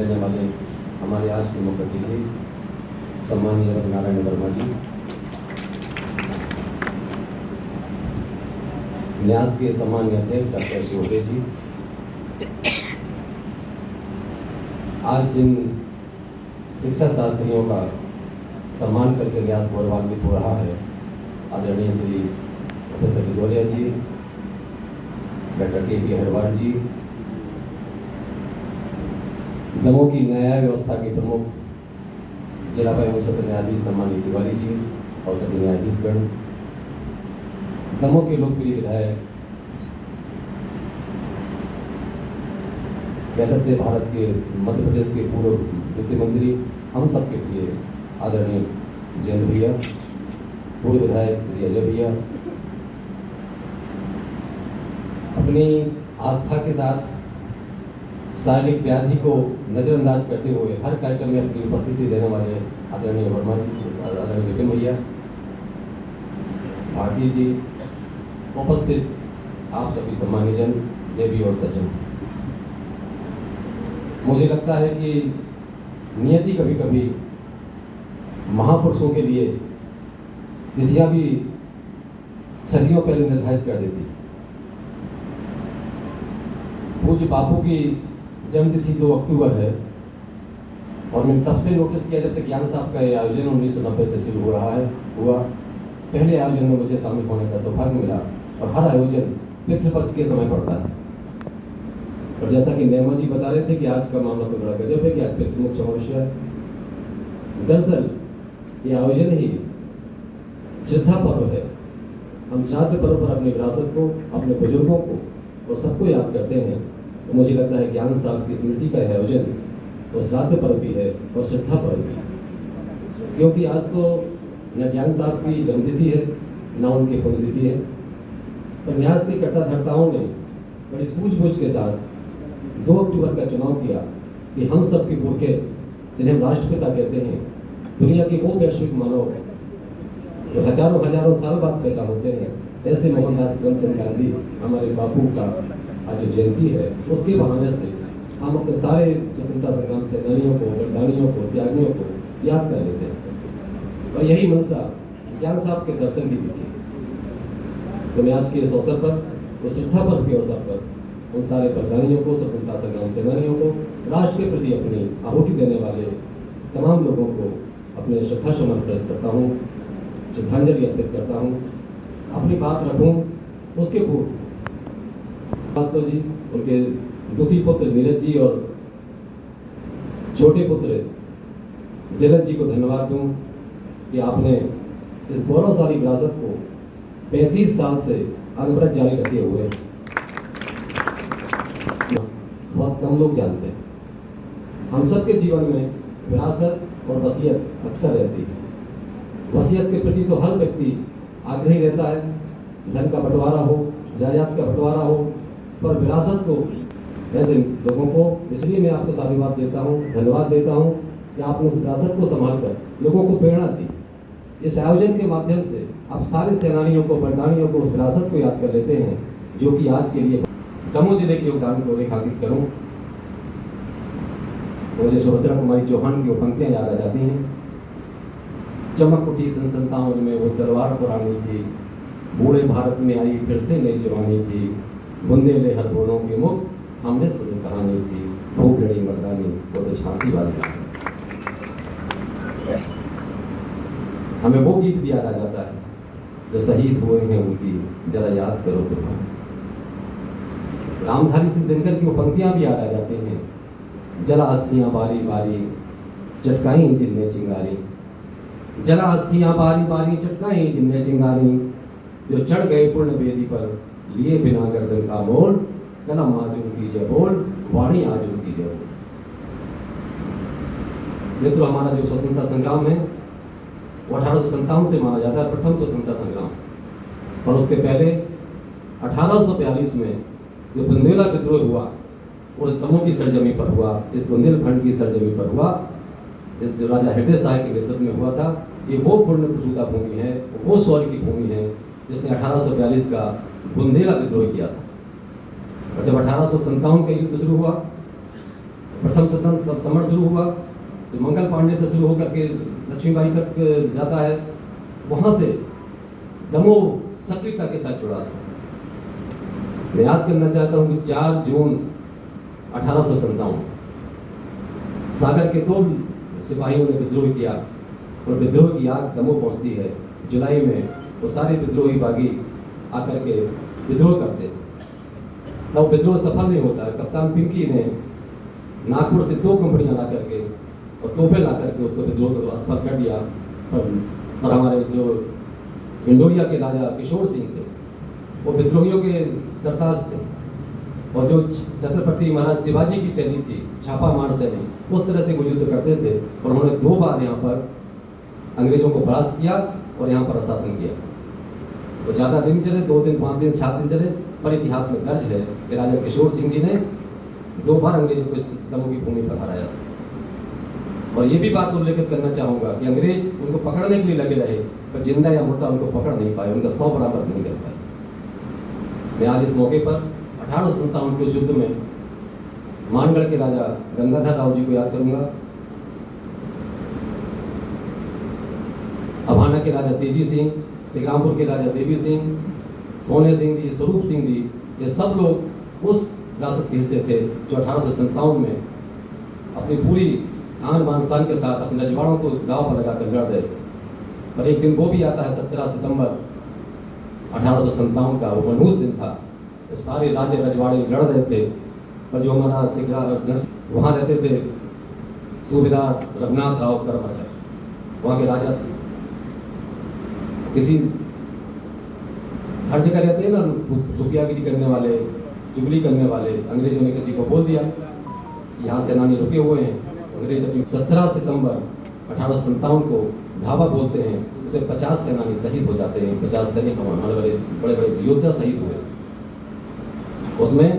रहने वाले हमारे आज के मुख्य अतिथि सम्मानीय नारायण वर्मा जी, न्यास के सम्मानीय अध्यक्ष डॉक्टर शिवोदय जी, आज जिन शिक्षा शास्त्रियों का सम्मान करके न्यास गौरवान्वित हो रहा है, आदरणीय श्री प्रोफेसर भिदोरिया जी, डॉक्टर के हरवाड़ जी, दमोह की न्याय व्यवस्था के प्रमुख जिला एवं सत्र न्यायाधीश सम्मानित तिवारी जी और सभी न्यायाधीशगण, दमोह के लोकप्रिय विधायक, कह सकते भारत के मध्य प्रदेश के पूर्व वित्त मंत्री, हम सबके प्रिय आदरणीय जयंत भैया, पूर्व विधायक श्री अजय भैया, अपनी आस्था के साथ शारीरिक व्याधि को नजरअंदाज करते हुए हर कार्यक्रम में अपनी उपस्थिति देने वाले आदरणीय वर्मा जी, आदरणीय विपिन भैया, भारती जी, उपस्थित आप सभी सम्मानित जन, देवी और सज्जन, मुझे लगता है कि नियति कभी कभी महापुरुषों के लिए तिथियां भी सदियों पहले निर्धारित कर देती। पूज्य बापू की जन्म तिथि 2 अक्टूबर है और मैंने तब से नोटिस किया जब से ज्ञान साहब का ये आयोजन 1990 से शुरू हो रहा है हुआ। पहले आयोजन में मुझे शामिल होने का सौभाग्य मिला और हर आयोजन पितृपक्ष के समय पड़ता है। और जैसा कि नेमा जी बता रहे थे कि आज का मामला तो बड़ा गजब है कि आज पितृमुख अमावस्या है। दरअसल ये आयोजन ही श्रद्धा पर्व है। हम श्राद्ध पर्व पर अपनी विरासत को, अपने बुजुर्गों को और सबको याद करते हैं। तो मुझे लगता है ज्ञान साहब की स्मृति का यह आयोजन वो श्राद्ध पर्व भी है और श्रद्धा पर्व भी, क्योंकि आज तो न ज्ञान साहब की जन्मतिथि है न उनकी पुण्यतिथि है। पर न्यास के कर्ता धर्ताओं ने बड़ी सूझबूझ के साथ 2 अक्टूबर का चुनाव किया कि हम सब के पुरखे, जिन्हें हम राष्ट्रपिता कहते हैं, दुनिया के वो वैश्विक मानव जो हजारों हजारों साल बाद पैदा होते हैं, ऐसे मोहनदास करमचंद गांधी हमारे बापू का आज जो जयंती है, उसके बहाने से हम अपने सारे स्वतंत्रता संग्राम सेनानियों को, बलिदानियों को, त्यागियों को याद कर लेते हैं। और यही मनसा ज्ञान साहब के दर्शन की भी थी। तो मैं आज के इस अवसर पर, उस श्रद्धा पर्व के अवसर पर उन सारे बलिदानियों को, स्वतंत्रता संग्राम सेनानियों को, राष्ट्र के प्रति अपनी आहुति देने वाले तमाम लोगों को अपने श्रद्धा सुमन अर्पित करता हूँ, श्रद्धांजलि अर्पित करता हूँ। अपनी बात रखूँ उसके पूर्व वास्तव जी, उनके द्वितीय पुत्र नीरज जी और छोटे पुत्र जगत जी को धन्यवाद दूं कि आपने इस गौरवशाली विरासत को 35 साल से अनवरत जारी रखे हुए। बहुत कम लोग जानते हैं। हम सबके जीवन में विरासत और वसीयत अक्सर रहती है। वसीयत के प्रति तो हर व्यक्ति आग्रही रहता है, धन का बंटवारा हो, जायदाद का बंटवारा हो, पर विरासत को ऐसे लोगों को, इसलिए मैं आपको साधुवाद देता हूँ, धन्यवाद देता हूँ कि आपने उस विरासत को संभाल कर लोगों को प्रेरणा दी। इस आयोजन के माध्यम से आप सारे सेनानियों को, बलिदानियों को, उस विरासत को याद कर लेते हैं जो कि आज के लिए दमोह जिले के योगदान को रेखांकित करूँ तो मुझे सुभद्रा कुमारी चौहान की पंक्तियाँ याद आ जाती हैं। चमक उठी सन 57 में वो तलवार पुरानी थी, बूढ़े भारत में आई फिर से नई जवानी थी, बुंदेले हर बोलों के मुख हमने सुनी कहानी थी, खूब लड़ी मर्दानी वो तो झांसी वाली है। हमें वो गीत भी याद आ जाता है जो शहीद हुए हैं उनकी जरा याद करो तो। रामधारी सिंह दिनकर की वो पंक्तियां भी याद आ जाती हैं। जला अस्थियां बारी बारी चटकाई जिनने चिंगारी, जला अस्थियां बारी बारी चटकाई जिनने चिंगारी, जो चढ़ गए पूर्ण वेदी पर लिए बिना गर्दन का मोल, कलम आज उनकी जय बोल, वाणी आज उनकी जय बोल। मित्रों, हमारा जो स्वतंत्रता संग्राम है वो 1857 से माना जाता है प्रथम स्वतंत्रता संग्राम। और उसके पहले 1842 में जो बुंदेला विद्रोह हुआ वो इस दमोह की सरजमी पर हुआ, इस बुंदेलखंड की सरजमी पर हुआ, जो राजा हृदय शाह के नेतृत्व में हुआ था। ये वो पूर्ण प्रसूता भूमि है, वो स्वर्ग की भूमि है जिसने 1842 का बुंदेला विद्रोह किया था। और जब 1857 का युद्ध शुरू हुआ प्रथम सदन समर शुरू हुआ, जो मंगल पांडे से शुरू होकर के लक्ष्मीबाई तक जाता है, वहाँ से दमोह सक्रियता के साथ जुड़ा था। मैं याद करना चाहता हूँ कि 4 जून 1857 सागर के 2 सिपाहियों ने विद्रोह किया और विद्रोह की आग दमोह पहुँचती है। जुलाई में वो सारे विद्रोही बागी आकर के विद्रोह करते हैं, तब विद्रोह सफल नहीं होता है। कप्तान पिंकी ने नागपुर से 2 कंपनियां ला करके और तोहफे ला करके उसको विद्रोह को असफल कर दिया। और हमारे जो इंडोरिया के राजा किशोर सिंह थे, वो विद्रोहियों के सरताज थे, और जो छत्रपति महाराज शिवाजी की शैली थी, छापा मार सैनी, उस तरह से वो युद्ध करते थे। और उन्होंने 2 बार यहाँ पर अंग्रेजों को परास्त किया और यहाँ पर शासन किया। तो ज़्यादा दिन चले, 2 दिन, 5 दिन, 7 दिन चले, पर इतिहास में दर्ज है कि राजा किशोर सिंह जी ने 2 बार अंग्रेजों को इस दमोह की भूमि पर हराया। और ये भी बात उल्लेखित करना चाहूँगा कि अंग्रेज उनको पकड़ने के लिए लगे रहे, पर जिंदा या मुर्दा उनको पकड़ नहीं पाए, उनका 100 बराबर नहीं कर पाए। मैं आज इस मौके पर 1857 के युद्ध में मानगढ़ के राजा गंगाधर राव जी को याद करूंगा, अभाना के राजा तेजी सिंह, सिंगापुर के राजा देवी सिंह, सोने सिंह जी, स्वरूप सिंह जी, ये सब लोग उस विरासत के हिस्से थे जो 1857 में अपनी पूरी आन बान शान के साथ अपने रजवाड़ों को दांव पर लगाकर लड़ रहे थे। पर एक दिन वो भी आता है 17 सितंबर 1857 का, वो मनहूस दिन था, जब सारे राज्य रजवाड़े लड़ रहे थे। पर जो हमारा वहाँ रहते थे सूबेदार रघुनाथ राव करमरकर, वहाँ के राजा थे। किसी हर जगह रहते हैं ना रुपयागिरी करने वाले, चुगली करने वाले, अंग्रेजों ने किसी को बोल दिया यहाँ सेनानी रुके हुए हैं। अंग्रेज अपनी 17 सितंबर 1857 को धावा बोलते हैं, उसे 50 सेनानी शहीद हो जाते हैं, 50 सैनिक हमारे बड़े बड़े योद्धा शहीद हुए उसमें।